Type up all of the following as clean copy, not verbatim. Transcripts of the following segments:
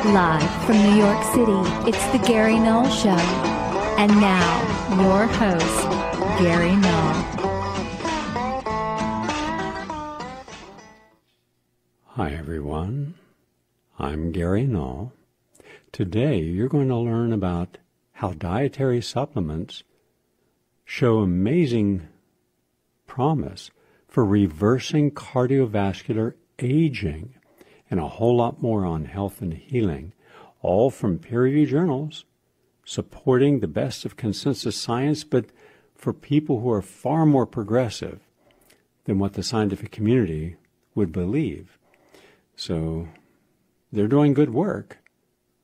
Live from New York City, it's the Gary Null Show. And now, your host, Gary Null. Hi everyone, I'm Gary Null. Today you're going to learn about how dietary supplements show amazing promise for reversing cardiovascular aging, and a whole lot more on health and healing, all from peer-reviewed journals supporting the best of consensus science, but for people who are far more progressive than what the scientific community would believe. So they're doing good work.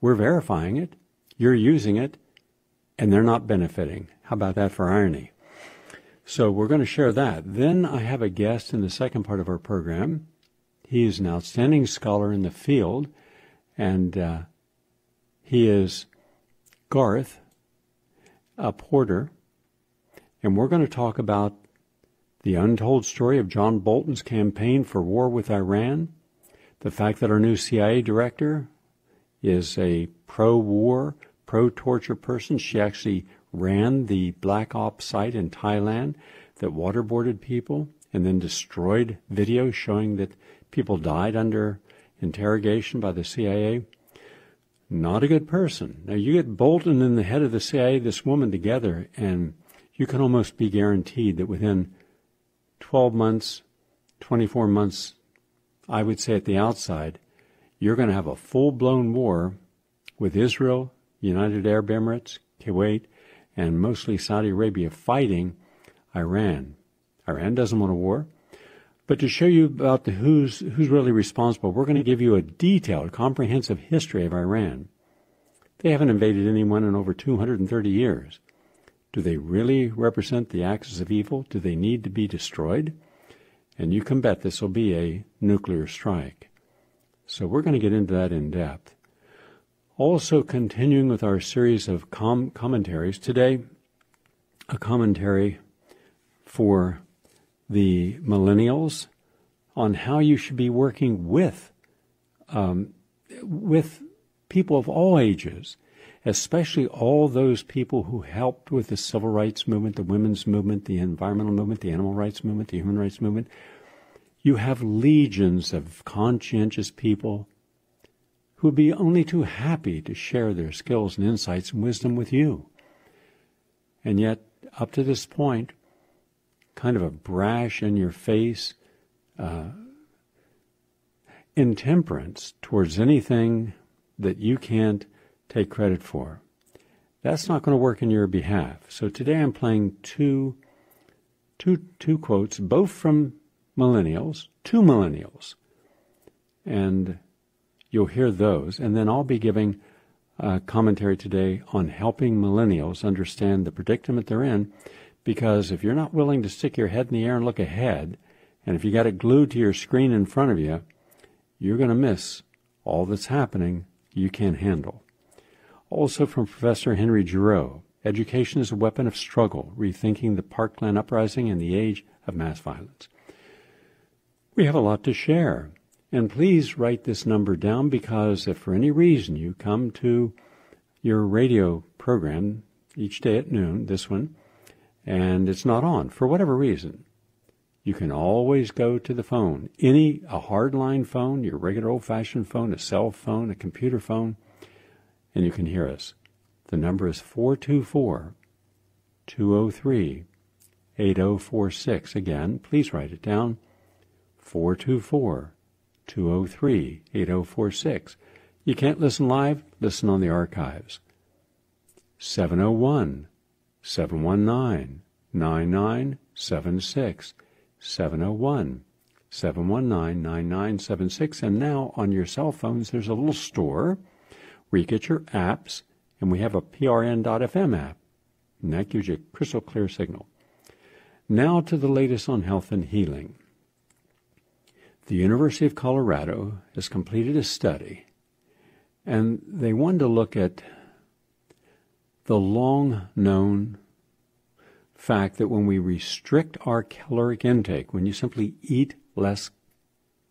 We're verifying it. You're using it, and they're not benefiting. How about that for irony? So we're going to share that. Then I have a guest in the second part of our program. He is an outstanding scholar in the field, and he is Gareth Porter, and we're going to talk about the untold story of John Bolton's campaign for war with Iran, the fact that our new CIA director is a pro-war, pro-torture person. She actually ran the Black Ops site in Thailand that waterboarded people and then destroyed videos showing that people died under interrogation by the CIA. Not a good person. Now, you get Bolton and the head of the CIA, this woman together, and you can almost be guaranteed that within 12 months, 24 months, I would say at the outside, you're going to have a full-blown war with Israel, United Arab Emirates, Kuwait, and mostly Saudi Arabia fighting Iran. Iran doesn't want a war. But to show you about who's really responsible, we're going to give you a detailed, comprehensive history of Iran. They haven't invaded anyone in over 230 years. Do they really represent the axis of evil? Do they need to be destroyed? And you can bet this will be a nuclear strike. So we're going to get into that in depth. Also continuing with our series of commentaries, today a commentary for the millennials on how you should be working with people of all ages, especially all those people who helped with the civil rights movement, the women's movement, the environmental movement, the animal rights movement, the human rights movement. You have legions of conscientious people who would be only too happy to share their skills and insights and wisdom with you. And yet, up to this point, kind of a brash in your face intemperance towards anything that you can't take credit for. That's not going to work in your behalf. So today I'm playing two quotes, both from millennials, two millennials. And you'll hear those. And then I'll be giving a commentary today on helping millennials understand the predicament they're in. Because if you're not willing to stick your head in the air and look ahead, and if you got it glued to your screen in front of you, you're going to miss all that's happening you can't handle. Also from Professor Henry Giroux, Education is a Weapon of Struggle, Rethinking the Parkland Uprising in the Age of Mass Violence. We have a lot to share, and please write this number down, because if for any reason you come to your radio program each day at noon, this one, and it's not on, for whatever reason, you can always go to the phone. A hardline phone, your regular old-fashioned phone, a cell phone, a computer phone, and you can hear us. The number is 424-203-8046. Again, please write it down, 424-203-8046. You can't listen live? Listen on the archives. 701-719-9976. 701-719-9976. And now on your cell phones, there's a little store where you get your apps, and we have a PRN.FM app, and that gives you a crystal clear signal. Now to the latest on health and healing. The University of Colorado has completed a study, and they wanted to look at the long-known fact that when we restrict our caloric intake, when you simply eat less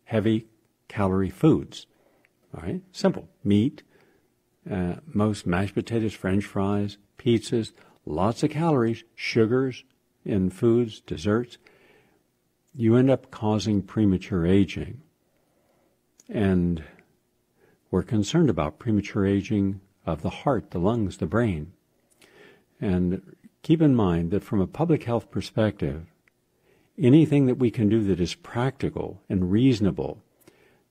heavy calorie foods, all right, simple, meat, most mashed potatoes, French fries, pizzas, lots of calories, sugars in foods, desserts, you end up causing premature aging. And we're concerned about premature aging of the heart, the lungs, the brain. And keep in mind that from a public health perspective, anything that we can do that is practical and reasonable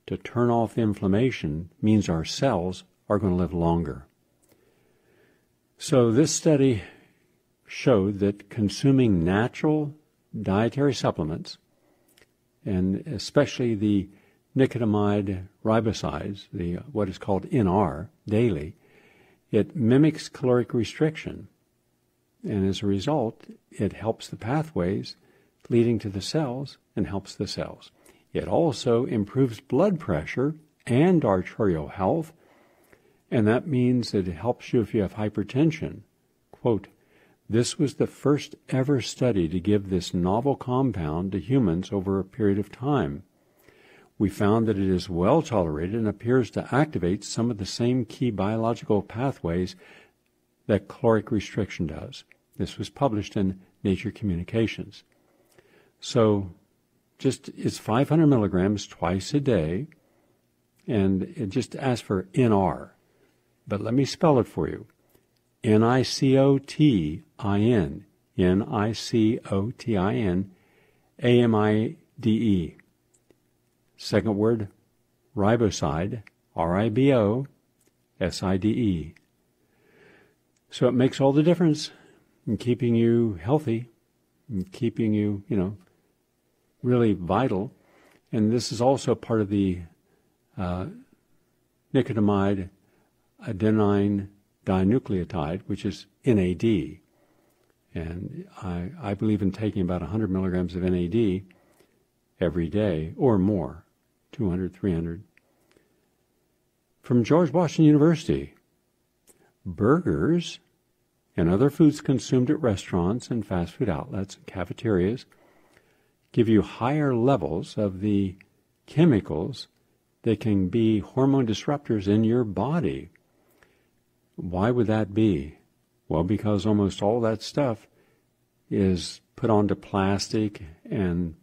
to turn off the inflammation means our cells are going to live longer. So this study showed that consuming natural dietary supplements, and especially the nicotinamide ribosides, what is called NR, daily, it mimics caloric restriction. And as a result, it helps the pathways leading to the cells and helps the cells. It also improves blood pressure and arterial health, and that means that it helps you if you have hypertension. Quote, "This was the first ever study to give this novel compound to humans over a period of time. We found that it is well tolerated and appears to activate some of the same key biological pathways that caloric restriction does." This was published in Nature Communications. So it's 500 milligrams twice a day, and it just asks for NR. But let me spell it for you. NICOTIN, NICOTIN, AMIDE. Second word, riboside, RIBOSIDE. So it makes all the difference in keeping you healthy, and keeping you, really vital. And this is also part of the nicotinamide adenine dinucleotide, which is NAD. And I believe in taking about 100 milligrams of NAD every day or more, 200, 300. From George Washington University, burgers and other foods consumed at restaurants and fast food outlets and cafeterias give you higher levels of the chemicals that can be hormone disruptors in your body. Why would that be? Well, because almost all that stuff is put onto plastic, and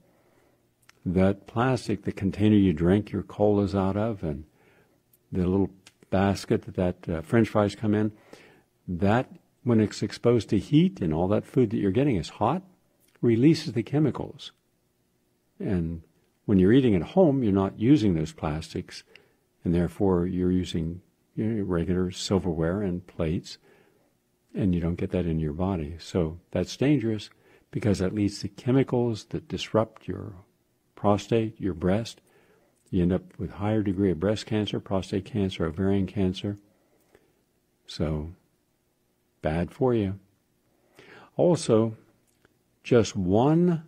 that plastic, the container you drink your colas out of, and the little basket that French fries come in, that when it's exposed to heat and all that food that you're getting is hot, releases the chemicals. And when you're eating at home, you're not using those plastics, and therefore you're using regular silverware and plates, and you don't get that in your body. So that's dangerous because that leads to chemicals that disrupt your prostate, your breast. You end up with higher degree of breast cancer, prostate cancer, ovarian cancer. So bad for you. Also, just one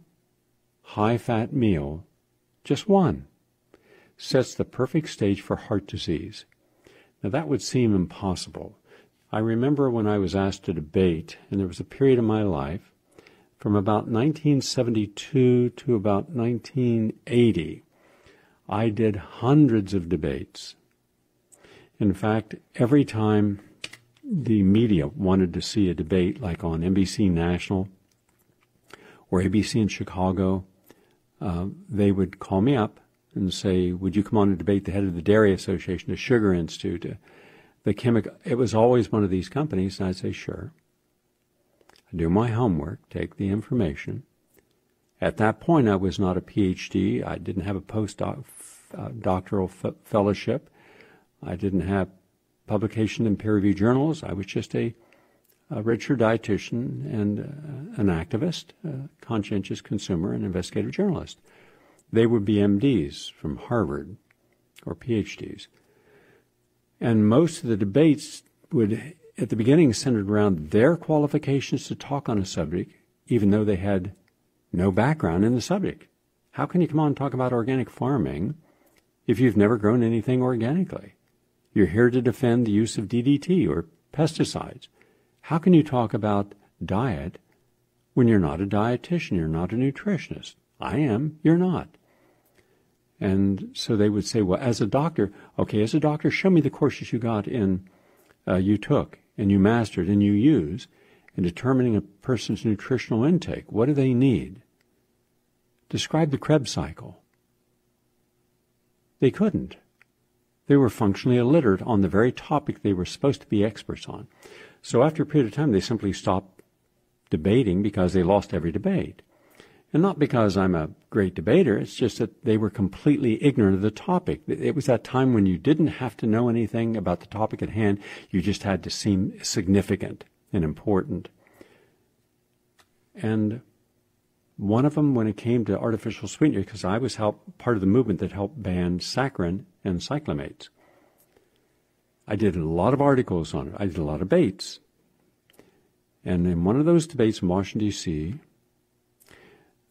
high-fat meal, just one, sets the perfect stage for heart disease. Now that would seem impossible. I remember when I was asked to debate, and there was a period in my life from about 1972 to about 1980, I did hundreds of debates. In fact, every time the media wanted to see a debate, like on NBC National or ABC in Chicago, they would call me up and say, "Would you come on and debate the head of the Dairy Association, the Sugar Institute, the chemical?" It was always one of these companies, and I'd say, "Sure." I'd do my homework, take the information. At that point, I was not a PhD. I didn't have a postdoctoral fellowship. I didn't have publication in peer-reviewed journals. I was just a registered dietitian and an activist, a conscientious consumer, and investigative journalist. They would be MDs from Harvard or PhDs. And most of the debates would, at the beginning, centered around their qualifications to talk on a subject, even though they had no background in the subject. How can you come on and talk about organic farming if you've never grown anything organically? You're here to defend the use of DDT or pesticides. How can you talk about diet when you're not a dietitian, you're not a nutritionist? I am, you're not. And so they would say, well, as a doctor, show me the courses you got in you took and you mastered and you use in determining a person's nutritional intake. What do they need? Describe the Krebs cycle. They couldn't. They were functionally illiterate on the very topic they were supposed to be experts on. So after a period of time, they simply stopped debating because they lost every debate. And not because I'm a great debater, it's just that they were completely ignorant of the topic. It was that time when you didn't have to know anything about the topic at hand, you just had to seem significant and important. And one of them, when it came to artificial sweeteners, because I was part of the movement that helped ban saccharin and cyclamates. I did a lot of articles on it. I did a lot of debates. And in one of those debates in Washington, D.C.,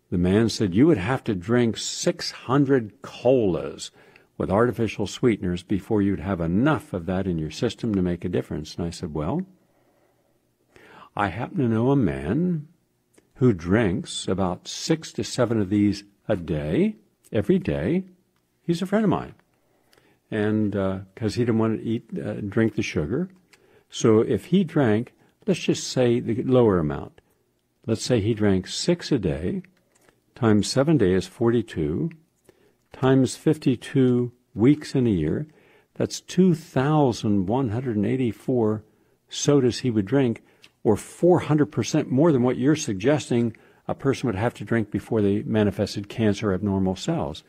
the man said, you would have to drink 600 colas with artificial sweeteners before you'd have enough of that in your system to make a difference. And I said, well, I happen to know a man who drinks about 6 to 7 of these a day, every day. He's a friend of mine. And because he didn't want to drink the sugar. So if he drank, let's just say the lower amount. Let's say he drank 6 a day, times 7 days is 42, times 52 weeks in a year. That's 2,184 sodas he would drink, or 400% more than what you're suggesting a person would have to drink before they manifested cancer or abnormal cells.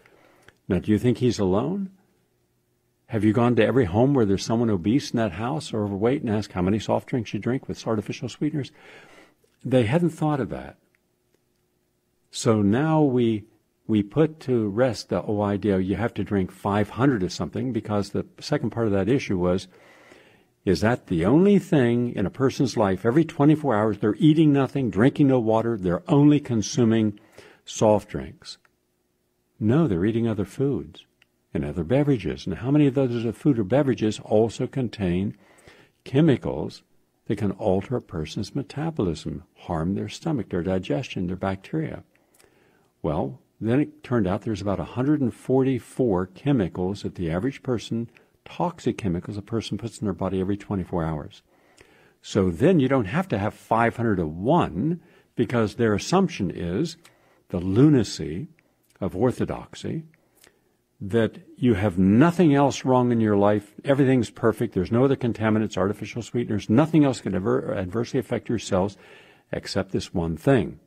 Now, do you think he's alone? Have you gone to every home where there's someone obese in that house or overweight and asked how many soft drinks you drink with artificial sweeteners? They hadn't thought of that. So now we put to rest the whole idea you have to drink 500 of something, because the second part of that issue was, is that the only thing in a person's life? Every 24 hours they're eating nothing, drinking no water, they're only consuming soft drinks. No, they're eating other foods and other beverages. And how many of those food or beverages also contain chemicals that can alter a person's metabolism, harm their stomach, their digestion, their bacteria? Well, then it turned out there's about 144 chemicals that the average person, toxic chemicals a person puts in their body every 24 hours. So then you don't have to have 500 of one, because their assumption is the lunacy of orthodoxy, that you have nothing else wrong in your life, everything's perfect, there's no other contaminants, artificial sweeteners, nothing else can ever adversely affect your cells except this one thing.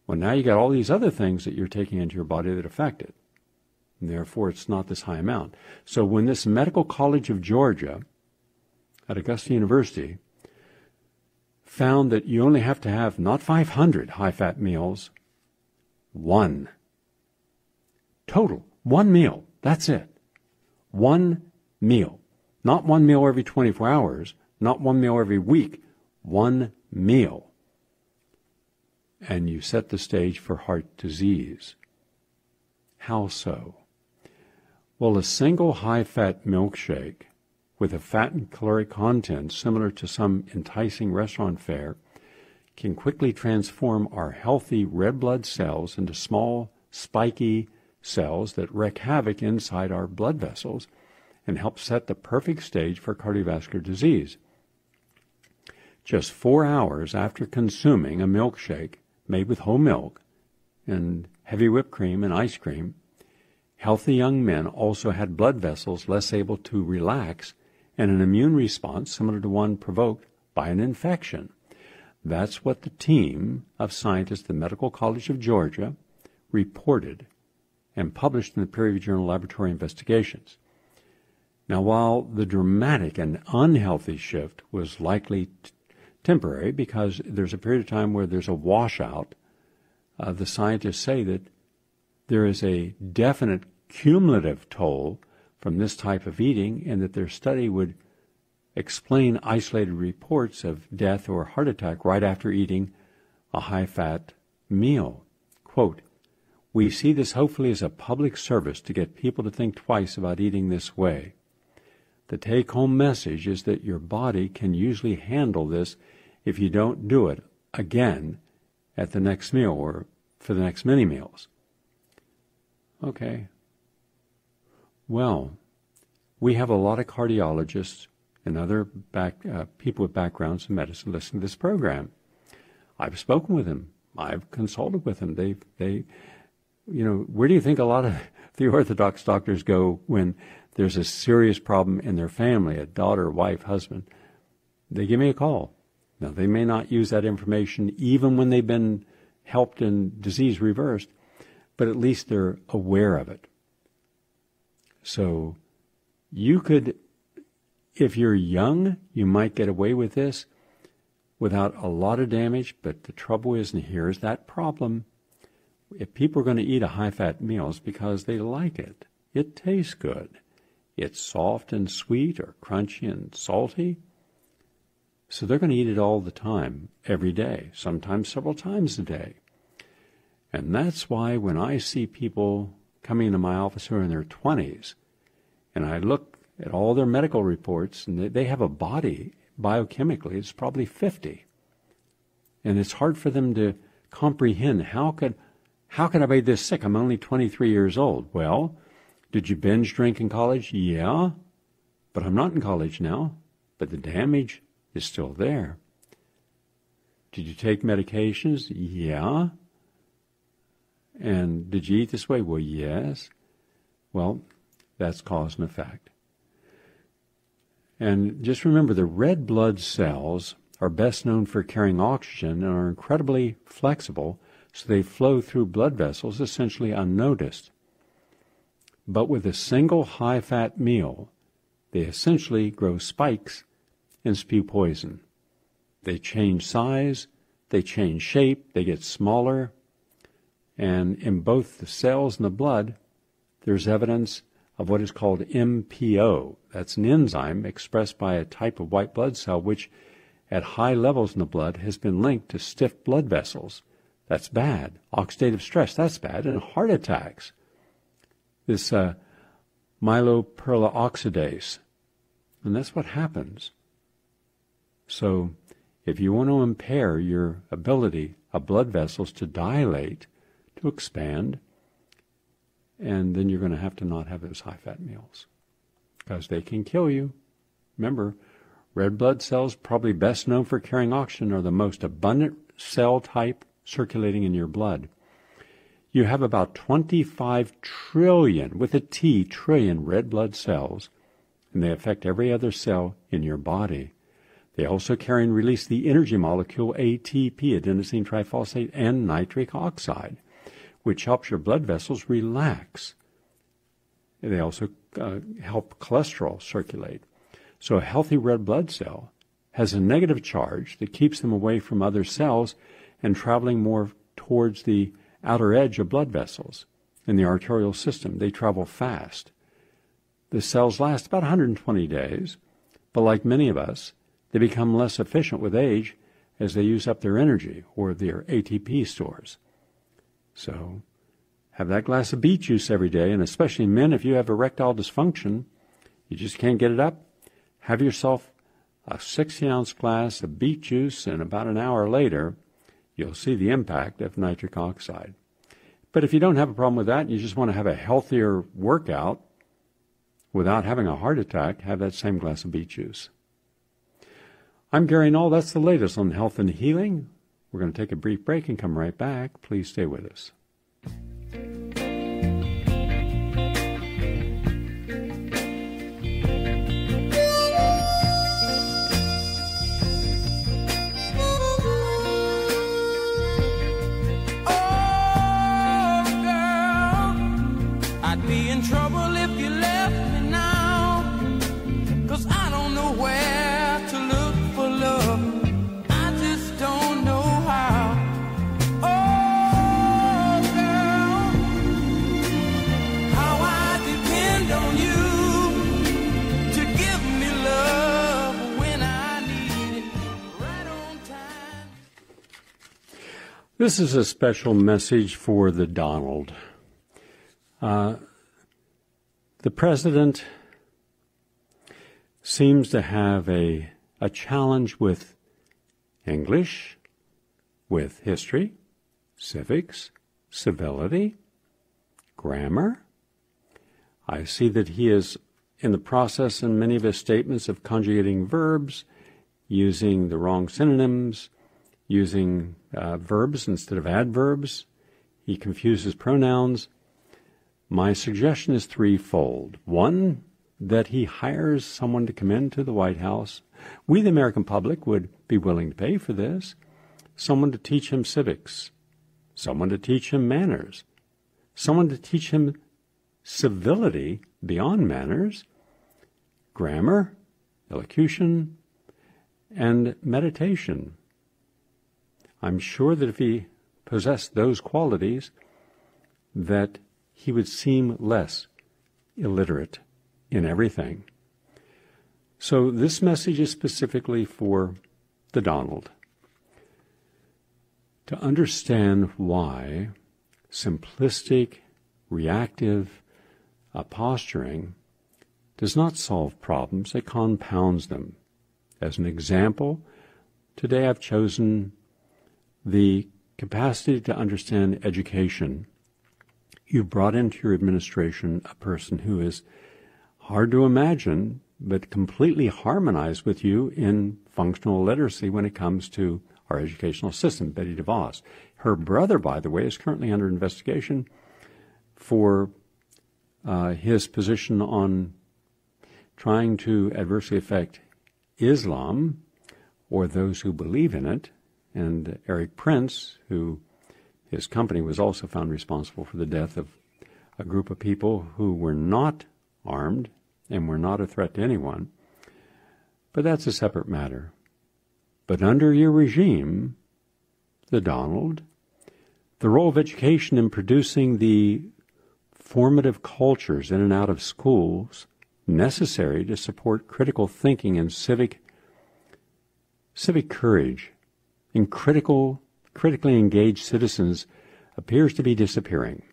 Well, now you got all these other things that you're taking into your body that affect it. And therefore, it's not this high amount. So when this Medical College of Georgia at Augusta University found that you only have to have not 500 high-fat meals, one. Total. One meal. That's it. One meal. Not one meal every 24 hours, not one meal every week. One meal. And you set the stage for heart disease. How so? Well, a single high-fat milkshake with a fat and caloric content similar to some enticing restaurant fare can quickly transform our healthy red blood cells into small, spiky cells that wreak havoc inside our blood vessels and help set the perfect stage for cardiovascular disease. Just 4 hours after consuming a milkshake made with whole milk and heavy whipped cream and ice cream, healthy young men also had blood vessels less able to relax and an immune response similar to one provoked by an infection. That's what the team of scientists at the Medical College of Georgia reported and published in the peer-reviewed journal Laboratory Investigations. Now, while the dramatic and unhealthy shift was likely temporary, because there's a period of time where there's a washout, the scientists say that there is a definite cumulative toll from this type of eating, and that their study would explain isolated reports of death or heart attack right after eating a high-fat meal. Quote, "We see this hopefully as a public service to get people to think twice about eating this way. The take-home message is that your body can usually handle this if you don't do it again at the next meal or for the next many meals." Okay. Well, we have a lot of cardiologists and other people with backgrounds in medicine listen to this program. I've spoken with them. I've consulted with them. Where do you think a lot of the Orthodox doctors go when there's a serious problem in their family, a daughter, wife, husband? They give me a call. Now, they may not use that information even when they've been helped and disease reversed, but at least they're aware of it. So you could, if you're young, you might get away with this without a lot of damage, but the trouble is, and here's that problem, if people are going to eat a high-fat meal, it's because they like it. It tastes good. It's soft and sweet or crunchy and salty. So they're going to eat it all the time, every day, sometimes several times a day. And that's why when I see people coming into my office who are in their 20s, and I look at all their medical reports, and they have a body, biochemically, it's probably 50. And it's hard for them to comprehend, how could I be this sick? I'm only 23 years old. Well, did you binge drink in college? Yeah, but I'm not in college now. But the damage is still there. Did you take medications? Yeah. And did you eat this way? Well, yes. Well, that's cause and effect. And just remember, the red blood cells are best known for carrying oxygen and are incredibly flexible, so they flow through blood vessels essentially unnoticed. But with a single high-fat meal, they essentially grow spikes and spew poison. They change size, they change shape, they get smaller, and in both the cells and the blood, there's evidence of what is called MPO. That's an enzyme expressed by a type of white blood cell which, at high levels in the blood, has been linked to stiff blood vessels. That's bad. Oxidative stress, that's bad. And heart attacks. This myeloperoxidase. And that's what happens. So if you want to impair your ability of blood vessels to dilate, to expand, and then you're going to have to not have those high-fat meals because they can kill you. Remember, red blood cells, probably best known for carrying oxygen, are the most abundant cell type circulating in your blood. You have about 25 trillion, with a T, trillion red blood cells, and they affect every other cell in your body. They also carry and release the energy molecule ATP, adenosine triphosphate, and nitric oxide, which helps your blood vessels relax. They also help cholesterol circulate. So a healthy red blood cell has a negative charge that keeps them away from other cells and traveling more towards the outer edge of blood vessels in the arterial system. They travel fast. The cells last about 120 days, but like many of us, they become less efficient with age as they use up their energy or their ATP stores. So have that glass of beet juice every day, and especially men, if you have erectile dysfunction, you just can't get it up, have yourself a 60-ounce glass of beet juice, and about an hour later, you'll see the impact of nitric oxide. But if you don't have a problem with that, and you just want to have a healthier workout without having a heart attack, have that same glass of beet juice. I'm Gary Null. That's the latest on health and healing. We're going to take a brief break and come right back. Please stay with us. This is a special message for the Donald. The president seems to have a challenge with English, with history, civics, civility, grammar. I see that he is in the process in many of his statements of conjugating verbs, using the wrong synonyms, using verbs instead of adverbs. He confuses pronouns. My suggestion is threefold. One, that he hires someone to come into the White House. We, the American public, would be willing to pay for this. Someone to teach him civics. Someone to teach him manners. Someone to teach him civility beyond manners, grammar, elocution, and meditation. I'm sure that if he possessed those qualities, that he would seem less illiterate in everything. So this message is specifically for the Donald. To understand why simplistic, reactive posturing does not solve problems, it compounds them. As an example, today I've chosen the capacity to understand education. You've brought into your administration a person who is hard to imagine, but completely harmonized with you in functional literacy when it comes to our educational system, Betty DeVos. Her brother, by the way, is currently under investigation for his position on trying to adversely affect Islam or those who believe in it. And Eric Prince, who his company was also found responsible for the death of a group of people who were not armed and were not a threat to anyone. But that's a separate matter. But under your regime, the Donald, the role of education in producing the formative cultures in and out of schools necessary to support critical thinking and civic courage in critically engaged citizens appears to be disappearing.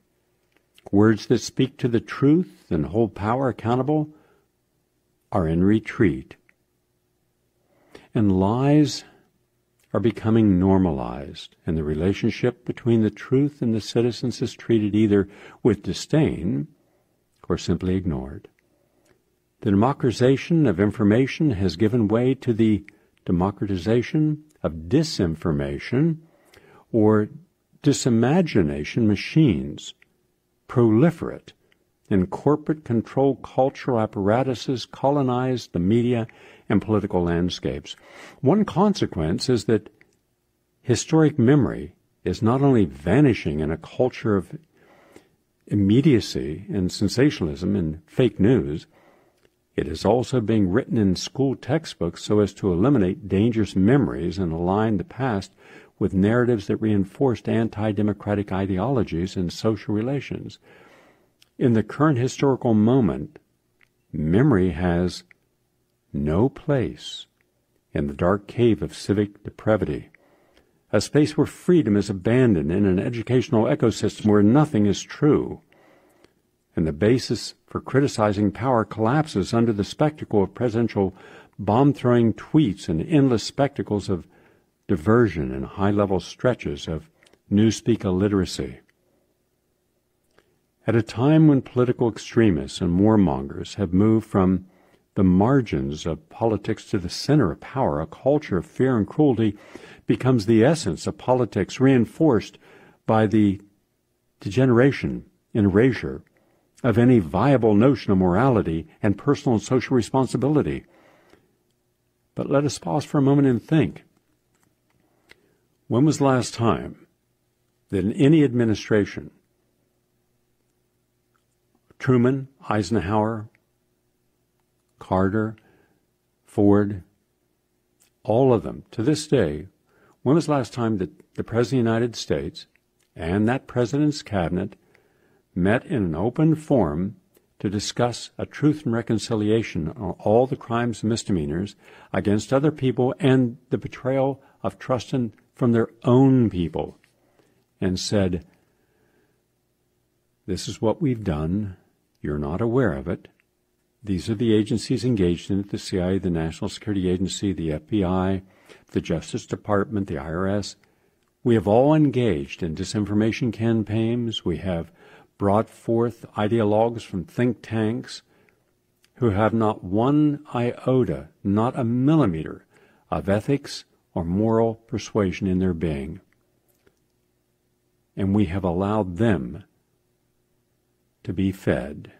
Words that speak to the truth and hold power accountable are in retreat. And lies are becoming normalized, and the relationship between the truth and the citizens is treated either with disdain or simply ignored. The democratization of information has given way to the democratization of disinformation or disimagination machines, proliferate in corporate control cultural apparatuses colonize the media and political landscapes. One consequence is that historic memory is not only vanishing in a culture of immediacy and sensationalism and fake news, it is also being written in school textbooks so as to eliminate dangerous memories and align the past with narratives that reinforced anti-democratic ideologies and social relations. In the current historical moment, memory has no place in the dark cave of civic depravity, a space where freedom is abandoned in an educational ecosystem where nothing is true, and the basis for criticizing power collapses under the spectacle of presidential bomb-throwing tweets and endless spectacles of diversion and high-level stretches of newspeak illiteracy. At a time when political extremists and warmongers have moved from the margins of politics to the center of power, a culture of fear and cruelty becomes the essence of politics, reinforced by the degeneration and erasure of any viable notion of morality and personal and social responsibility. But let us pause for a moment and think. When was the last time that in any administration, Truman, Eisenhower, Carter, Ford, all of them, to this day, when was the last time that the President of the United States and that President's cabinet met in an open forum to discuss a truth and reconciliation on all the crimes and misdemeanors against other people and the betrayal of trust from their own people, and said, this is what we've done, you're not aware of it, these are the agencies engaged in it, the CIA, the National Security Agency, the FBI, the Justice Department, the IRS. We have all engaged in disinformation campaigns. We have brought forth ideologues from think tanks who have not one iota, not a millimeter, of ethics or moral persuasion in their being. And we have allowed them to be fed.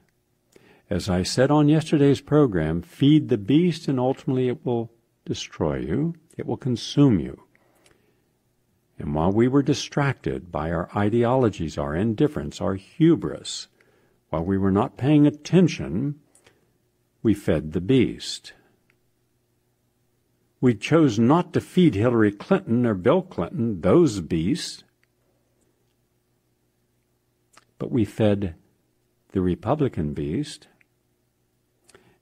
As I said on yesterday's program, feed the beast and ultimately it will destroy you. It will consume you. And while we were distracted by our ideologies, our indifference, our hubris, while we were not paying attention, we fed the beast. We chose not to feed Hillary Clinton or Bill Clinton, those beasts, but we fed the Republican beast.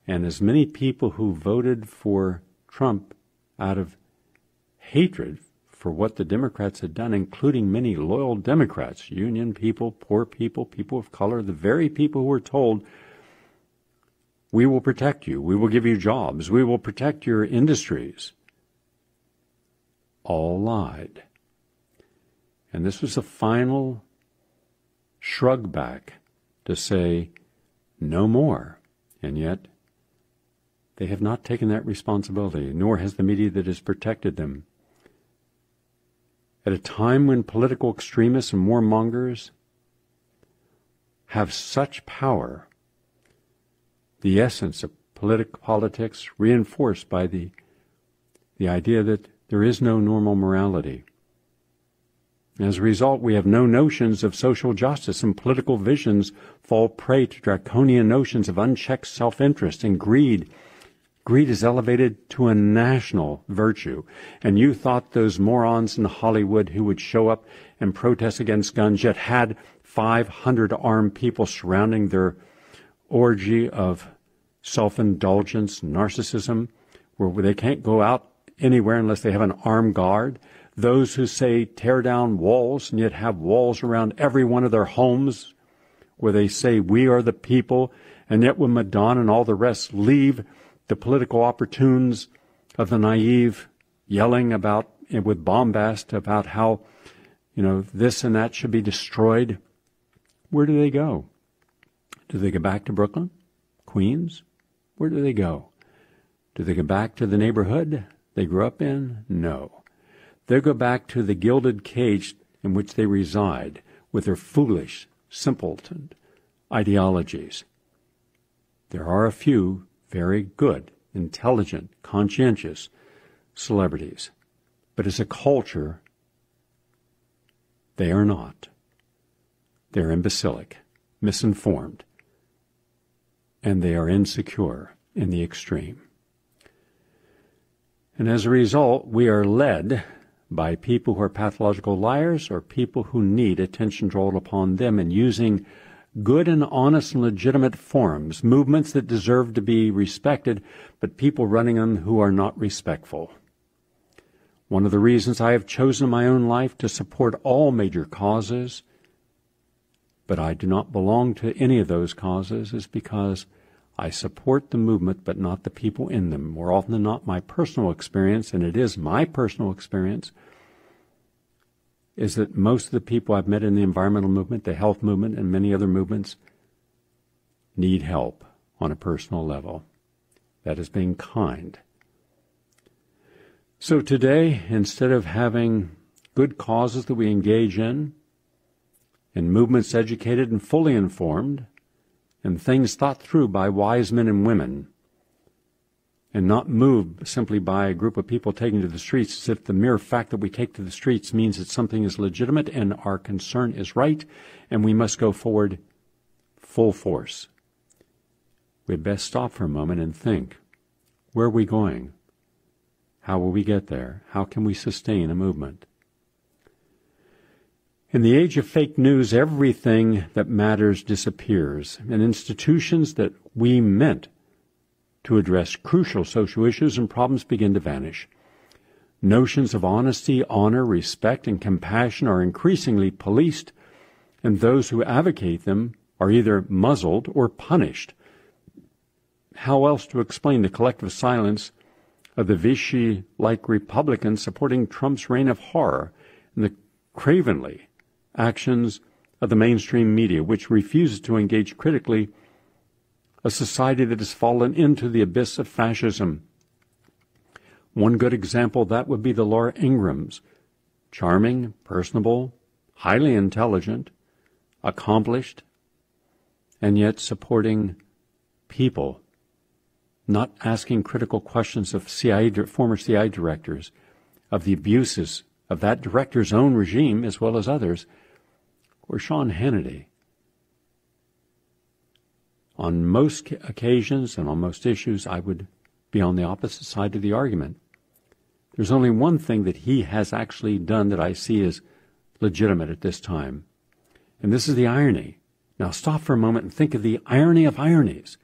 And as many people who voted for Trump out of hatred for what the Democrats had done, including many loyal Democrats, union people, poor people, people of color, the very people who were told, we will protect you, we will give you jobs, we will protect your industries, all lied. And this was the final shrug back to say, no more. And yet, they have not taken that responsibility, nor has the media that has protected them. At a time when political extremists and warmongers have such power, the essence of politics reinforced by the idea that there is no normal morality. As a result, we have no notions of social justice, and political visions fall prey to draconian notions of unchecked self-interest and greed. Greed is elevated to a national virtue. And you thought those morons in Hollywood who would show up and protest against guns, yet had 500 armed people surrounding their orgy of self-indulgence, narcissism, where they can't go out anywhere unless they have an armed guard. Those who say tear down walls and yet have walls around every one of their homes where they say we are the people, and yet when Madonna and all the rest leave the political opportunes of the naive yelling about, with bombast, about how, this and that should be destroyed, where do they go? Do they go back to Brooklyn? Queens? Where do they go? Do they go back to the neighborhood they grew up in? No. They go back to the gilded cage in which they reside with their foolish, simpleton ideologies. There are a few very good, intelligent, conscientious celebrities, but as a culture, they are not. They're imbecilic, misinformed, and they are insecure in the extreme. And as a result, we are led by people who are pathological liars or people who need attention drawn upon them, and using good and honest and legitimate forums, movements that deserve to be respected, but people running them who are not respectful. One of the reasons I have chosen in my own life to support all major causes, but I do not belong to any of those causes, is because I support the movement but not the people in them. More often than not, my personal experience, and it is my personal experience, is that most of the people I've met in the environmental movement, the health movement, and many other movements need help on a personal level. That is being kind. So today, instead of having good causes that we engage in, and movements educated and fully informed, and things thought through by wise men and women, and not moved simply by a group of people taking to the streets as if the mere fact that we take to the streets means that something is legitimate and our concern is right, and we must go forward full force. We'd best stop for a moment and think, where are we going? How will we get there? How can we sustain a movement? In the age of fake news, everything that matters disappears, and institutions that we meant to address crucial social issues and problems begin to vanish. Notions of honesty, honor, respect, and compassion are increasingly policed, and those who advocate them are either muzzled or punished. How else to explain the collective silence of the Vichy-like Republicans supporting Trump's reign of horror and the cravenly actions of the mainstream media, which refuses to engage critically a society that has fallen into the abyss of fascism. One good example of that would be the Laura Ingrams, charming, personable, highly intelligent, accomplished, and yet supporting people, not asking critical questions of former CIA directors, of the abuses of that director's own regime as well as others, or Sean Hannity. On most occasions and on most issues, I would be on the opposite side of the argument. There's only one thing that he has actually done that I see as legitimate at this time, and this is the irony. Now stop for a moment and think of the irony of ironies.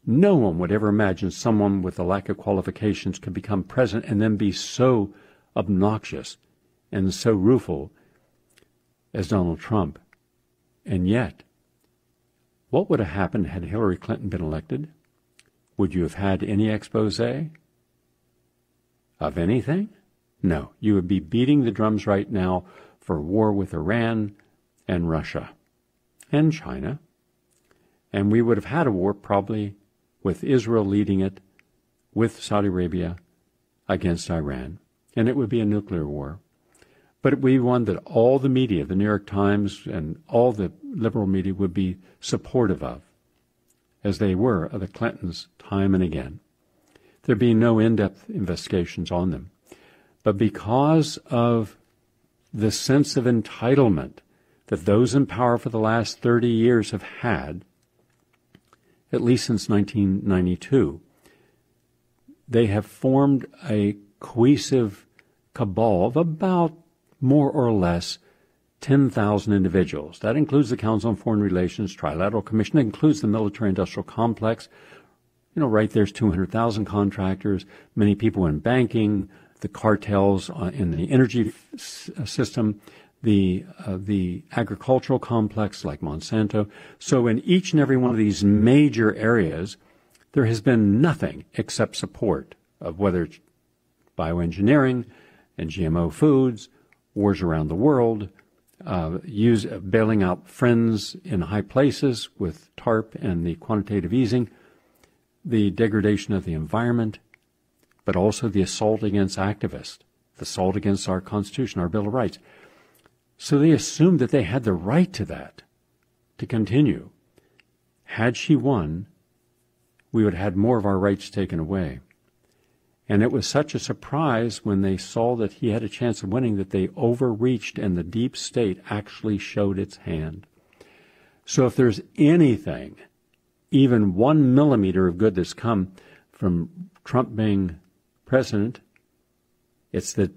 No one would ever imagine someone with a lack of qualifications could become president and then be so obnoxious and so rueful as Donald Trump. And yet, what would have happened had Hillary Clinton been elected? Would you have had any expose of anything? No, you would be beating the drums right now for war with Iran and Russia and China. And we would have had a war probably with Israel leading it, with Saudi Arabia against Iran. And it would be a nuclear war. But it would be one that all the media, the New York Times and all the liberal media, would be supportive of, as they were of the Clintons time and again. There'd be no in-depth investigations on them. But because of the sense of entitlement that those in power for the last 30 years have had, at least since 1992, they have formed a cohesive cabal of about more or less 10,000 individuals. That includes the Council on Foreign Relations, Trilateral Commission. That includes the military-industrial complex. You know, right there's 200,000 contractors, many people in banking, the cartels in the energy system, the agricultural complex like Monsanto. So in each and every one of these major areas, there has been nothing except support of whether it's bioengineering and GMO foods, wars around the world, bailing out friends in high places with TARP and the quantitative easing, the degradation of the environment, but also the assault against activists, the assault against our Constitution, our Bill of Rights. So they assumed that they had the right to that, to continue. Had she won, we would have had more of our rights taken away. And it was such a surprise when they saw that he had a chance of winning that they overreached and the deep state actually showed its hand. So if there's anything, even 1 millimeter of good that's come from Trump being president, it's that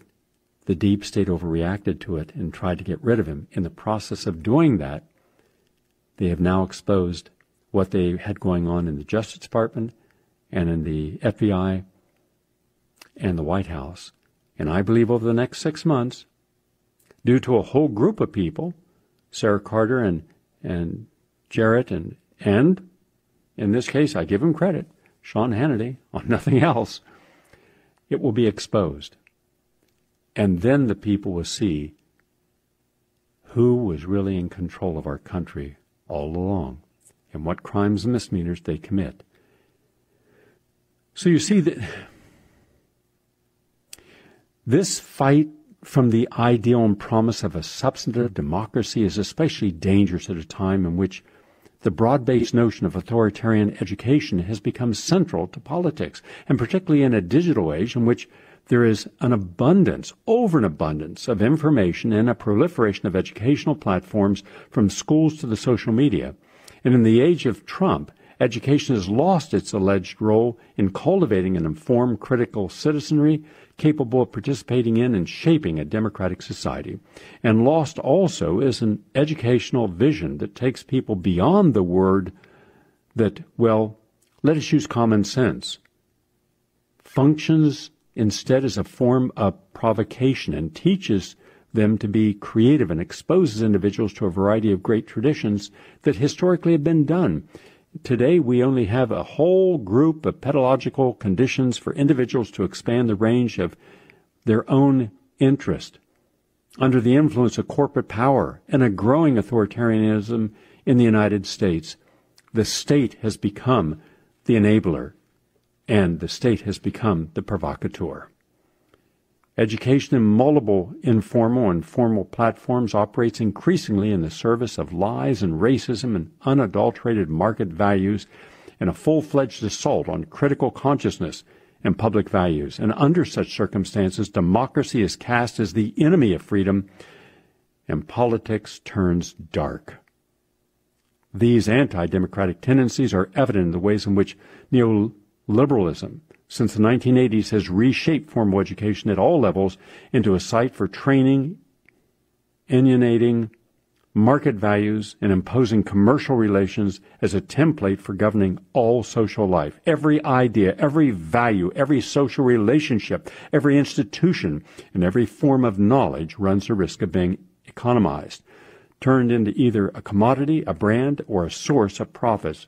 the deep state overreacted to it and tried to get rid of him. In the process of doing that, they have now exposed what they had going on in the Justice Department and in the FBI and the White House. And I believe over the next 6 months, due to a whole group of people, Sarah Carter and Jarrett and in this case, I give him credit, Sean Hannity, on nothing else, it will be exposed. And then the people will see who was really in control of our country all along and what crimes and misdemeanors they commit. So you see that this fight from the ideal and promise of a substantive democracy is especially dangerous at a time in which the broad-based notion of authoritarian education has become central to politics, and particularly in a digital age in which there is an abundance, over an abundance of information and a proliferation of educational platforms from schools to the social media. And in the age of Trump, education has lost its alleged role in cultivating an informed, critical citizenry capable of participating in and shaping a democratic society, and lost also is an educational vision that takes people beyond the word that, well, let us use common sense, functions instead as a form of provocation and teaches them to be creative and exposes individuals to a variety of great traditions that historically have been done. Today, we only have a whole group of pedagogical conditions for individuals to expand the range of their own interest under the influence of corporate power and a growing authoritarianism in the United States. the state has become the enabler, and the state has become the provocateur. Education in multiple informal and formal platforms operates increasingly in the service of lies and racism and unadulterated market values, and a full-fledged assault on critical consciousness and public values. And under such circumstances, democracy is cast as the enemy of freedom, and politics turns dark. These anti-democratic tendencies are evident in the ways in which neoliberalism, since the 1980s, has reshaped formal education at all levels into a site for training, alienating market values, and imposing commercial relations as a template for governing all social life. Every idea, every value, every social relationship, every institution, and every form of knowledge runs the risk of being economized, turned into either a commodity, a brand, or a source of profits,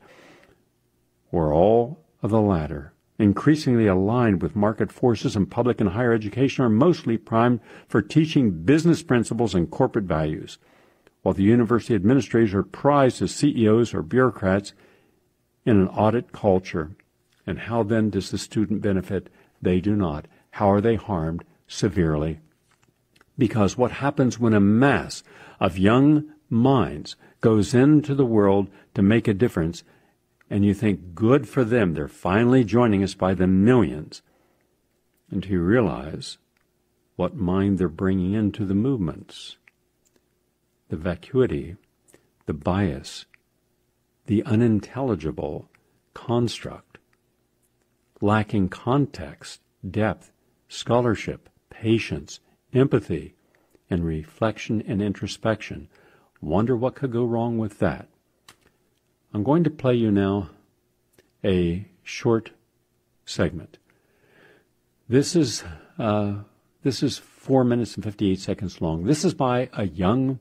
or all of the latter. Increasingly aligned with market forces, and public and higher education are mostly primed for teaching business principles and corporate values, while the university administrators are prized as CEOs or bureaucrats in an audit culture. And how then does the student benefit? They do not. How are they harmed? Severely. Because what happens when a mass of young minds goes into the world to make a difference, and you think, good for them, they're finally joining us by the millions, until you realize what mind they're bringing into the movements. The vacuity, the bias, the unintelligible construct, lacking context, depth, scholarship, patience, empathy, and reflection and introspection. Wonder what could go wrong with that. I'm going to play you now a short segment. This is 4 minutes and 58 seconds long. This is by a young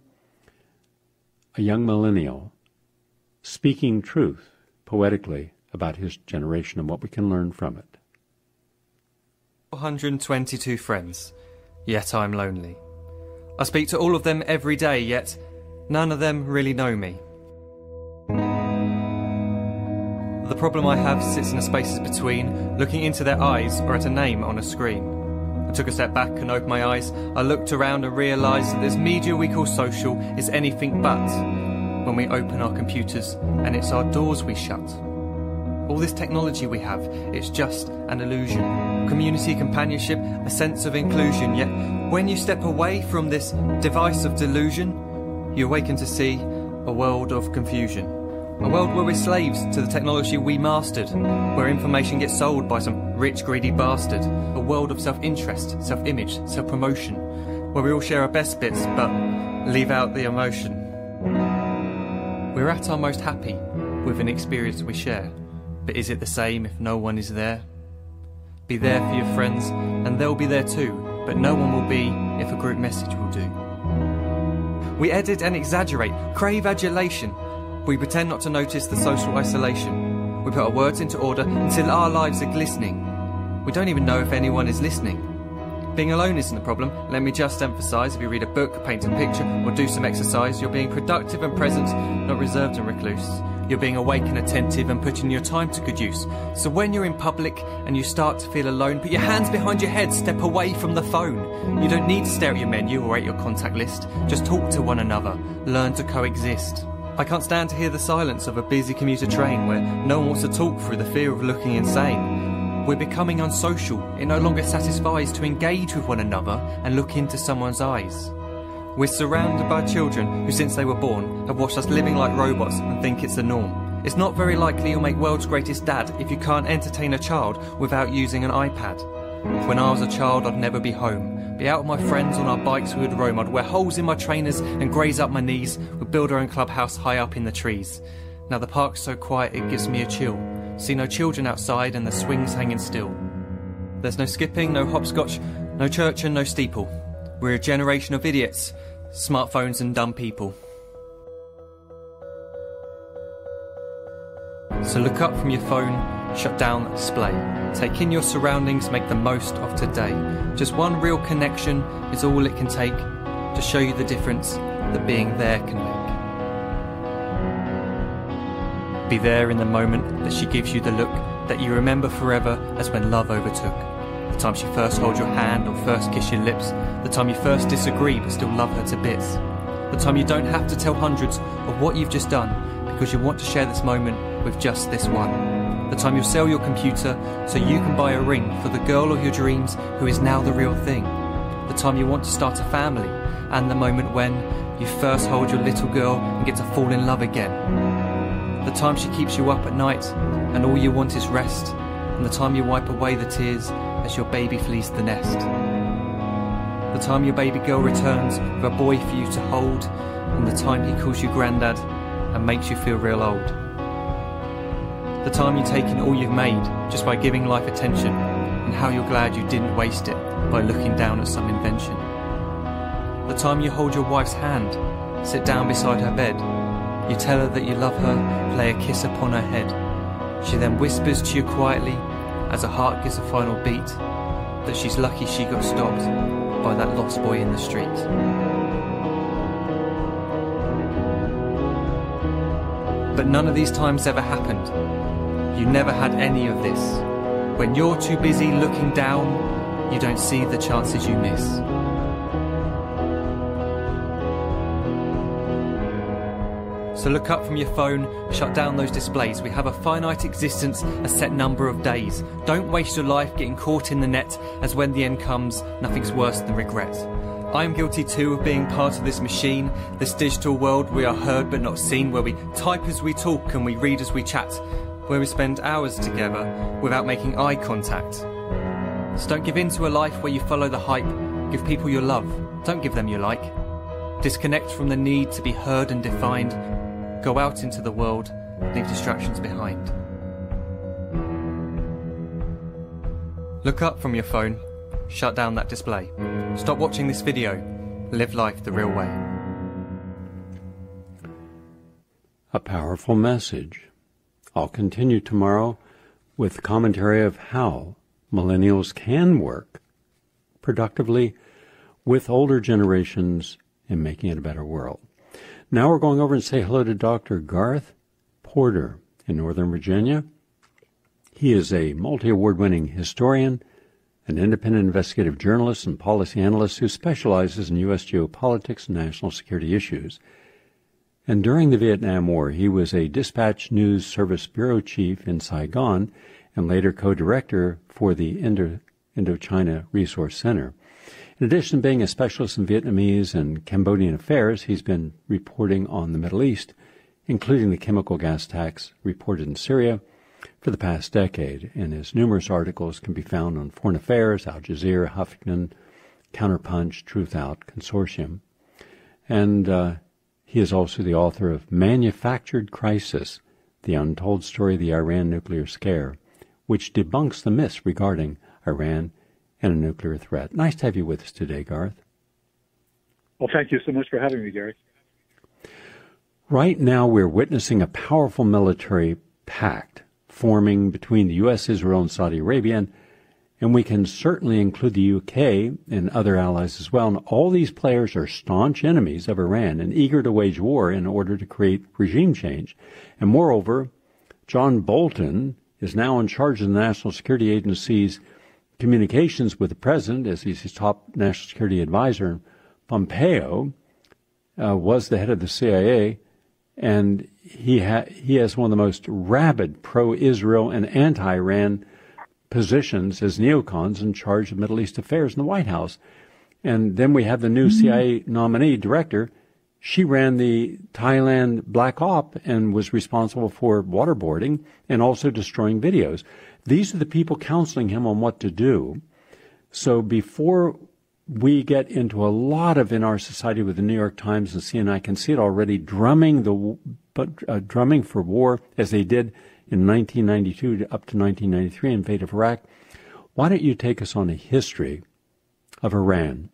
millennial speaking truth poetically about his generation and what we can learn from it. 422 friends, yet I'm lonely. I speak to all of them every day, yet none of them really know me. The problem I have sits in the spaces between, looking into their eyes or at a name on a screen. I took a step back and opened my eyes. I looked around and realised that this media we call social is anything but when we open our computers and it's our doors we shut. All this technology we have, it's just an illusion. Community, companionship, a sense of inclusion. Yet when you step away from this device of delusion, you awaken to see a world of confusion. A world where we're slaves to the technology we mastered, where information gets sold by some rich, greedy bastard. A world of self-interest, self-image, self-promotion, where we all share our best bits but leave out the emotion. We're at our most happy with an experience we share, but is it the same if no one is there? Be there for your friends and they'll be there too, but no one will be if a group message will do. We edit and exaggerate, crave adulation. We pretend not to notice the social isolation. We put our words into order until our lives are glistening. We don't even know if anyone is listening. Being alone isn't the problem. Let me just emphasise, if you read a book, paint a picture, or do some exercise, you're being productive and present, not reserved and recluse. You're being awake and attentive and putting your time to good use. So when you're in public and you start to feel alone, put your hands behind your head, step away from the phone. You don't need to stare at your menu or at your contact list. Just talk to one another. Learn to coexist. I can't stand to hear the silence of a busy commuter train where no one wants to talk through the fear of looking insane. We're becoming unsocial. It no longer satisfies to engage with one another and look into someone's eyes. We're surrounded by children who, since they were born, have watched us living like robots and think it's the norm. It's not very likely you'll make world's greatest dad if you can't entertain a child without using an iPad. When I was a child, I'd never be home. Be out with my friends on our bikes we would roam. I'd wear holes in my trainers and graze up my knees. We'd build our own clubhouse high up in the trees. Now the park's so quiet it gives me a chill. See no children outside and the swings hanging still. There's no skipping, no hopscotch, no church and no steeple. We're a generation of idiots, smartphones and dumb people. So look up from your phone, shut down the display. Take in your surroundings, make the most of today. Just one real connection is all it can take to show you the difference that being there can make. be there in the moment that she gives you the look that you remember forever as when love overtook. The time she first holds your hand or first kiss your lips. The time you first disagree but still love her to bits. The time you don't have to tell hundreds of what you've just done because you want to share this moment with just this one. The time you'll sell your computer so you can buy a ring for the girl of your dreams who is now the real thing. The time you want to start a family, and the moment when you first hold your little girl and get to fall in love again. The time she keeps you up at night and all you want is rest, and the time you wipe away the tears as your baby flees the nest. The time your baby girl returns with a boy for you to hold, and the time he calls you granddad and makes you feel real old. The time you take in all you've made just by giving life attention, and how you're glad you didn't waste it by looking down at some invention. The time you hold your wife's hand, sit down beside her bed, you tell her that you love her, lay a kiss upon her head. She then whispers to you quietly, as her heart gives a final beat, that she's lucky she got stopped by that lost boy in the street. But none of these times ever happened. You never had any of this. When you're too busy looking down, you don't see the chances you miss. So look up from your phone, shut down those displays. We have a finite existence, a set number of days. Don't waste your life getting caught in the net, as when the end comes, nothing's worse than regret. I am guilty too of being part of this machine, this digital world we are heard but not seen, where we type as we talk and we read as we chat, where we spend hours together without making eye contact. So don't give in to a life where you follow the hype. Give people your love, don't give them your like. Disconnect from the need to be heard and defined. Go out into the world, leave distractions behind. Look up from your phone, shut down that display. Stop watching this video, live life the real way. A powerful message. I'll continue tomorrow with commentary of how millennials can work productively with older generations in making it a better world. Now we're going over and say hello to Dr. Gareth Porter in Northern Virginia. He is a multi-award-winning historian, an independent investigative journalist and policy analyst who specializes in U.S. geopolitics and national security issues. And during the Vietnam War, he was a dispatch news service bureau chief in Saigon and later co-director for the Indochina Resource Center. In addition to being a specialist in Vietnamese and Cambodian affairs, he's been reporting on the Middle East, including the chemical gas attacks reported in Syria, for the past decade. And his numerous articles can be found on Foreign Affairs, Al-Jazeera, Huffington, Counterpunch, Truthout, Consortium. And he is also the author of Manufactured Crisis, The Untold Story of the Iran Nuclear Scare, which debunks the myths regarding Iran and a nuclear threat. Nice to have you with us today, Gareth. Well, thank you so much for having me, Gary. Right now, we're witnessing a powerful military pact forming between the U.S., Israel, and Saudi Arabia, and we can certainly include the UK and other allies as well. And all these players are staunch enemies of Iran and eager to wage war in order to create regime change. And moreover, John Bolton is now in charge of the National Security Agency's communications with the president, as he's his top national security advisor. Pompeo was the head of the CIA, and he has one of the most rabid pro-Israel and anti-Iran positions as neocons in charge of Middle East affairs in the White House. And then we have the new CIA nominee director. She ran the Thailand Black Op and was responsible for waterboarding and also destroying videos. These are the people counseling him on what to do. So before we get into a lot of in our society with the New York Times and CNN, I can see it already drumming for war as they did in 1992 up to 1993 invade of Iraq. Why don't you take us on a history of Iran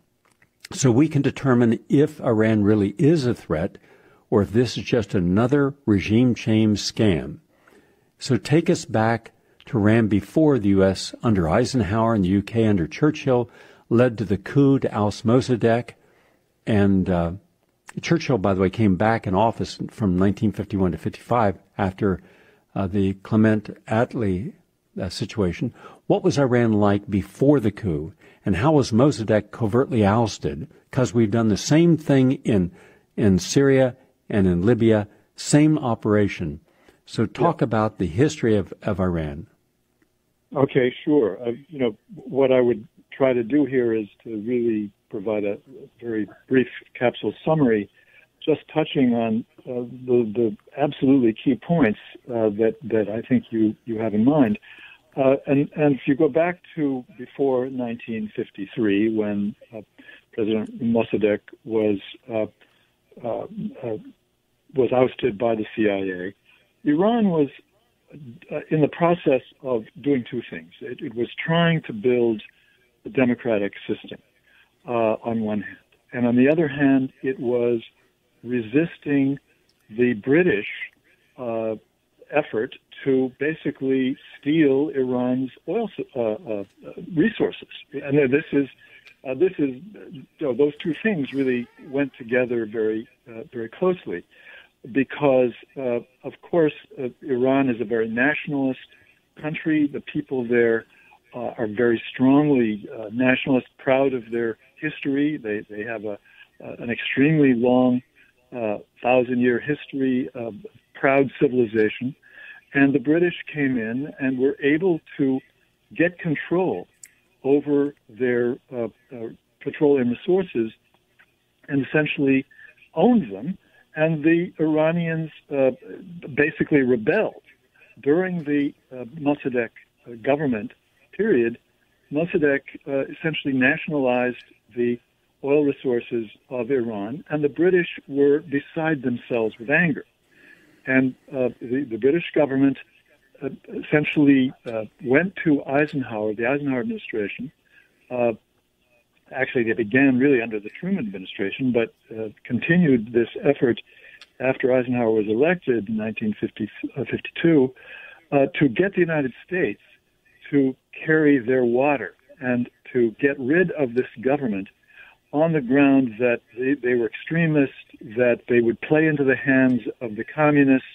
so we can determine if Iran really is a threat or if this is just another regime change scam. So take us back to Iran before the U.S. under Eisenhower and the U.K. under Churchill led to the coup to al-Mossadegh. And Churchill, by the way, came back in office from 1951 to 55 after the Clement Attlee situation. What was Iran like before the coup, and how was Mossadegh covertly ousted? Because we've done the same thing in Syria and in Libya, same operation. So talk about the history of Iran. Okay, sure. What I would try to do here is to really provide a very brief capsule summary, just touching on the absolutely key points that I think you have in mind. And if you go back to before 1953, when President Mossadegh was ousted by the CIA, Iran was in the process of doing two things. It was trying to build a democratic system on one hand, and on the other hand, it was resisting the British effort to basically steal Iran's oil resources. And those two things really went together very closely, because of course Iran is a very nationalist country. The people there are very strongly nationalist, proud of their history. They have an extremely long 1,000-year history of proud civilization. And the British came in and were able to get control over their petroleum resources and essentially owned them. And the Iranians basically rebelled. During the Mossadegh government period, Mossadegh essentially nationalized the oil resources of Iran, and the British were beside themselves with anger. And the British government essentially went to Eisenhower, the Eisenhower administration. Actually, they began really under the Truman administration, but continued this effort after Eisenhower was elected in 1952 to get the United States to carry their water and to get rid of this government on the ground that they were extremists, that they would play into the hands of the communists.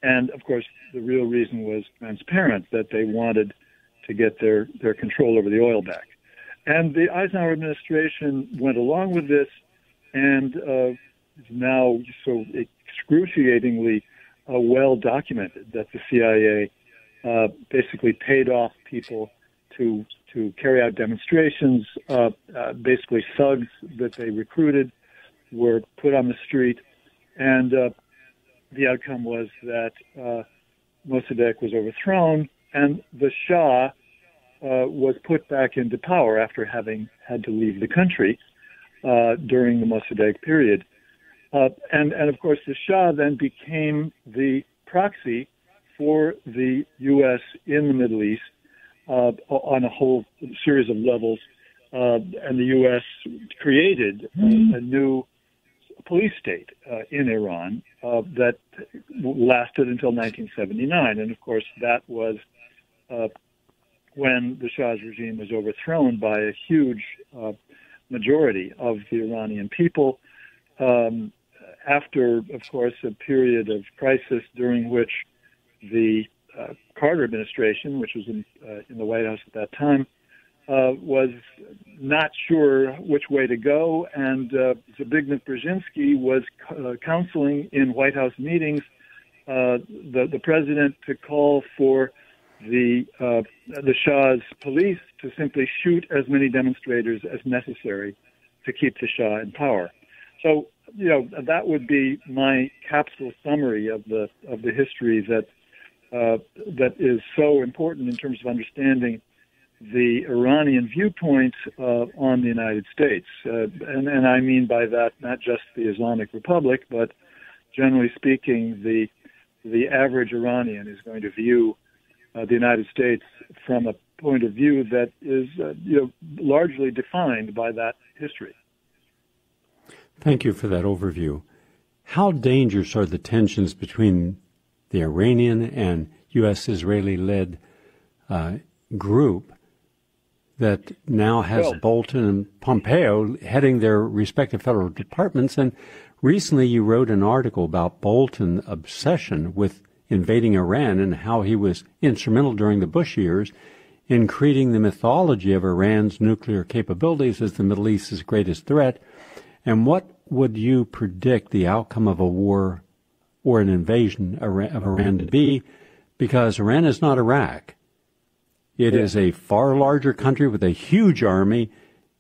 And, of course, the real reason was transparent, that they wanted to get their control over the oil back. And the Eisenhower administration went along with this, and is now so excruciatingly well documented that the CIA basically paid off people to carry out demonstrations. Basically, thugs that they recruited were put on the street, and the outcome was that Mossadegh was overthrown, and the Shah was put back into power after having had to leave the country during the Mossadegh period. And of course, the Shah then became the proxy for the U.S. in the Middle East on a whole series of levels. And the U.S. created a new police state in Iran that lasted until 1979. And of course, that was when the Shah's regime was overthrown by a huge majority of the Iranian people. After, of course, a period of crisis during which the Carter administration, which was in the White House at that time, was not sure which way to go, and Zbigniew Brzezinski was counseling in White House meetings the president to call for the Shah's police to simply shoot as many demonstrators as necessary to keep the Shah in power. So, that would be my capsule summary of the history that is so important in terms of understanding the Iranian viewpoint on the United States. And I mean by that not just the Islamic Republic, but generally speaking, the average Iranian is going to view the United States from a point of view that is largely defined by that history. Thank you for that overview. How dangerous are the tensions between the Iranian and U.S.-Israeli-led group that now has Bolton and Pompeo heading their respective federal departments and Recently, you wrote an article about Bolton's obsession with invading Iran and how he was instrumental during the Bush years in creating the mythology of Iran's nuclear capabilities as the Middle East's greatest threat. And what would you predict the outcome of a war or an invasion of Iran to be? Because Iran is not Iraq. It is a far larger country with a huge army,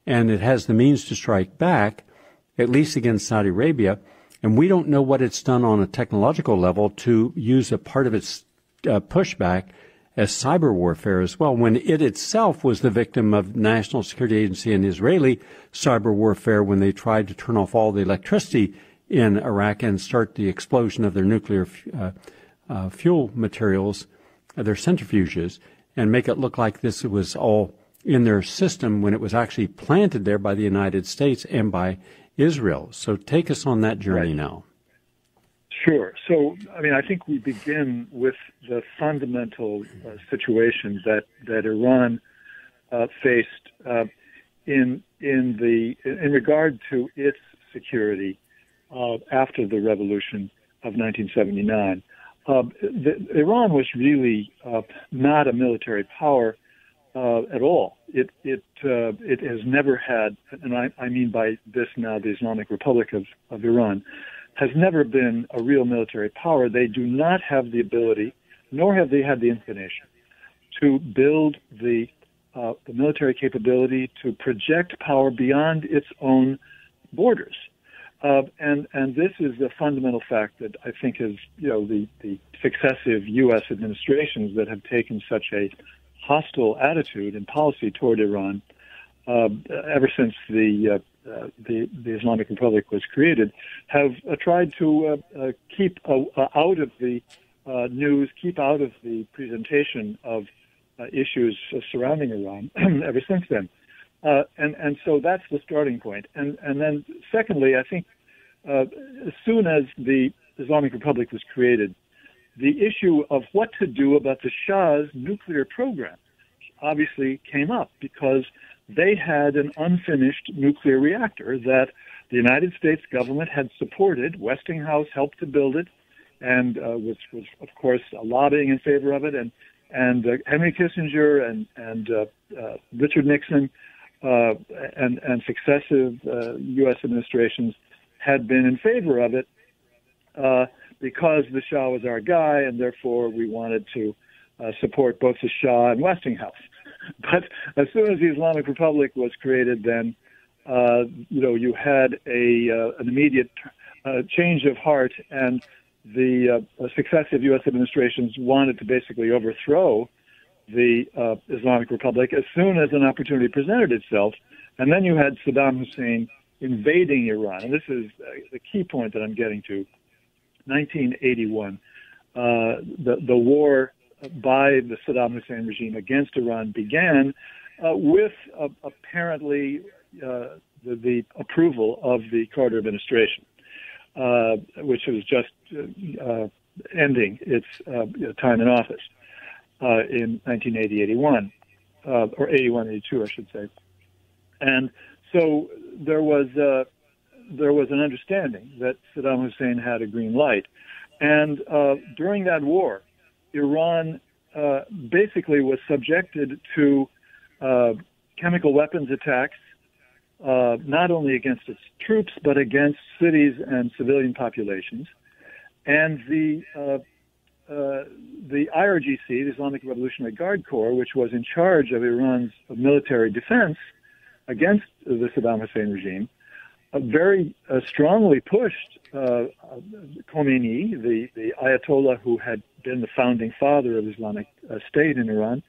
and it has the means to strike back, at least against Saudi Arabia. And we don't know what it's done on a technological level to use a part of its pushback as cyber warfare as well, when it itself was the victim of National Security Agency and Israeli cyber warfare when they tried to turn off all the electricity in Iraq and start the explosion of their nuclear fuel materials, their centrifuges, and make it look like this was all in their system when it was actually planted there by the United States and by Israel. So take us on that journey now. Sure. So, I mean, I think we begin with the fundamental situation that Iran faced in regard to its security after the revolution of 1979. Iran was really not a military power at all. It has never had, and I mean by this now the Islamic Republic of Iran, has never been a real military power. They do not have the ability, nor have they had the inclination, to build the military capability to project power beyond its own borders. And this is the fundamental fact that I think is, the successive U.S. administrations that have taken such a hostile attitude and policy toward Iran ever since the Islamic Republic was created, have tried to keep out of the news, keep out of the presentation of issues surrounding Iran ever since then. And so that's the starting point. And then secondly, I think as soon as the Islamic Republic was created, the issue of what to do about the Shah's nuclear program obviously came up, because they had an unfinished nuclear reactor that the United States government had supported. Westinghouse helped to build it, and was of course lobbying in favor of it. And Henry Kissinger and Richard Nixon and successive U.S. administrations had been in favor of it because the Shah was our guy, and therefore we wanted to support both the Shah and Westinghouse. But as soon as the Islamic Republic was created, then you had an immediate change of heart, and the successive U.S. administrations wanted to basically overthrow the Islamic Republic as soon as an opportunity presented itself. And then you had Saddam Hussein invading Iran. And this is the key point that I'm getting to. 1981, the war by the Saddam Hussein regime against Iran began with apparently the approval of the Carter administration, which was just ending its time in office in 1980-81, or 81-82, I should say. And so there was an understanding that Saddam Hussein had a green light. And during that war, Iran basically was subjected to chemical weapons attacks, not only against its troops, but against cities and civilian populations. And the IRGC, the Islamic Revolutionary Guard Corps, which was in charge of Iran's military defense against the Saddam Hussein regime, very strongly pushed Khomeini, the Ayatollah who had been the founding father of Islamic State in Iran,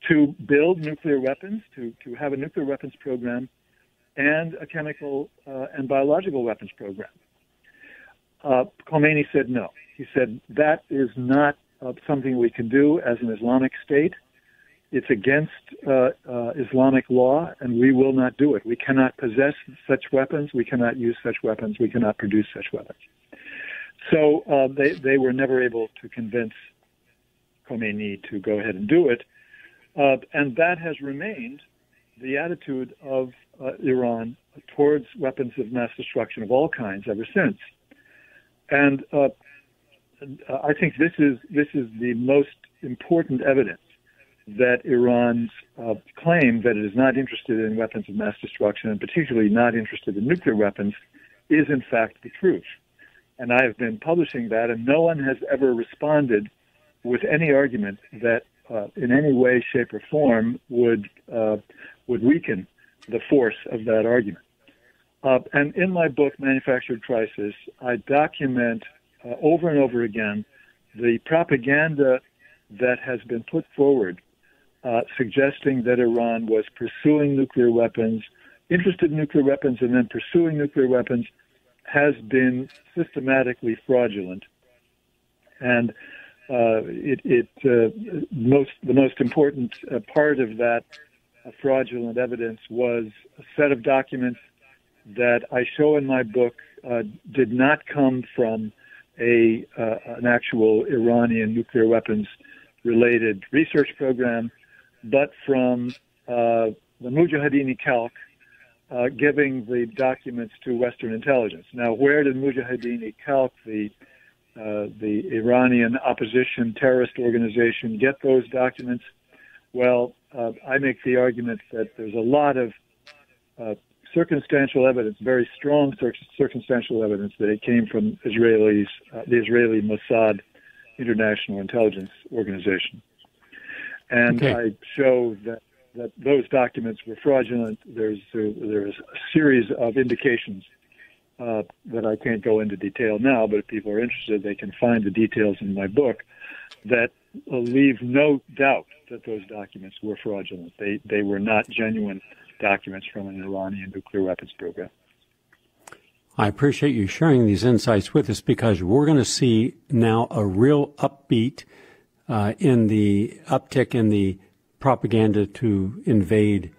to build nuclear weapons, to have a nuclear weapons program and a chemical and biological weapons program. Khomeini said no. He said that is not something we can do as an Islamic state. It's against Islamic law, and we will not do it. We cannot possess such weapons. We cannot use such weapons. We cannot produce such weapons. So they were never able to convince Khomeini to go ahead and do it. And that has remained the attitude of Iran towards weapons of mass destruction of all kinds ever since. And I think this is the most important evidence that Iran's claim that it is not interested in weapons of mass destruction, and particularly not interested in nuclear weapons, is in fact the truth. And I have been publishing that, and no one has ever responded with any argument that in any way, shape, or form would weaken the force of that argument. And in my book, Manufactured Crisis, I document over and over again the propaganda that has been put forward suggesting that Iran was pursuing nuclear weapons, interested in nuclear weapons, and then pursuing nuclear weapons has been systematically fraudulent. And the most important part of that fraudulent evidence was a set of documents that I show in my book did not come from an actual Iranian nuclear weapons related research program, but from the Mujahideen-e-Khalq giving the documents to Western intelligence. Now, where did Mujahideen-e-Khalq, the Iranian opposition terrorist organization, get those documents? Well, I make the argument that there's a lot of circumstantial evidence, very strong circumstantial evidence, that it came from the Israeli Mossad International Intelligence Organization. And okay. I show that those documents were fraudulent. There's a series of indications that I can't go into detail now, but if people are interested, they can find the details in my book that leave no doubt that those documents were fraudulent. They were not genuine documents from an Iranian nuclear weapons program. I appreciate you sharing these insights with us, because we're going to see now a real upbeat in the uptick in the propaganda to invade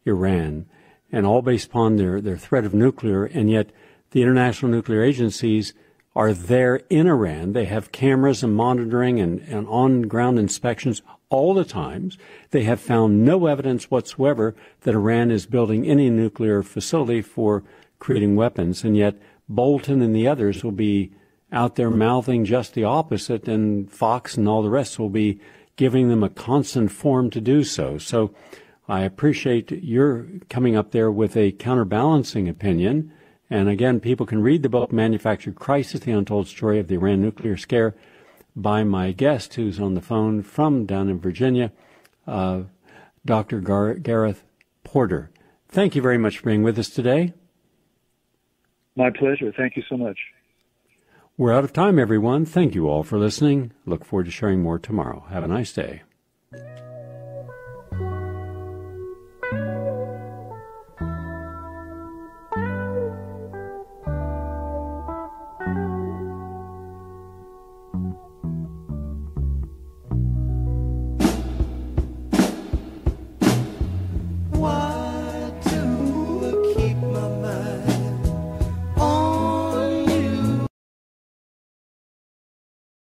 Iran, and all based upon their threat of nuclear, and yet the international nuclear agencies are there in Iran. They have cameras and monitoring and on-ground inspections all the times. They have found no evidence whatsoever that Iran is building any nuclear facility for creating weapons, and yet Bolton and the others will be out there mouthing just the opposite, and Fox and all the rest will be giving them a constant forum to do so. So I appreciate your coming up there with a counterbalancing opinion. And again, people can read the book Manufactured Crisis, The Untold Story of the Iran Nuclear Scare, by my guest, who's on the phone from down in Virginia, Dr. Gareth Porter. Thank you very much for being with us today. My pleasure. Thank you so much. We're out of time, everyone. Thank you all for listening. Look forward to sharing more tomorrow. Have a nice day.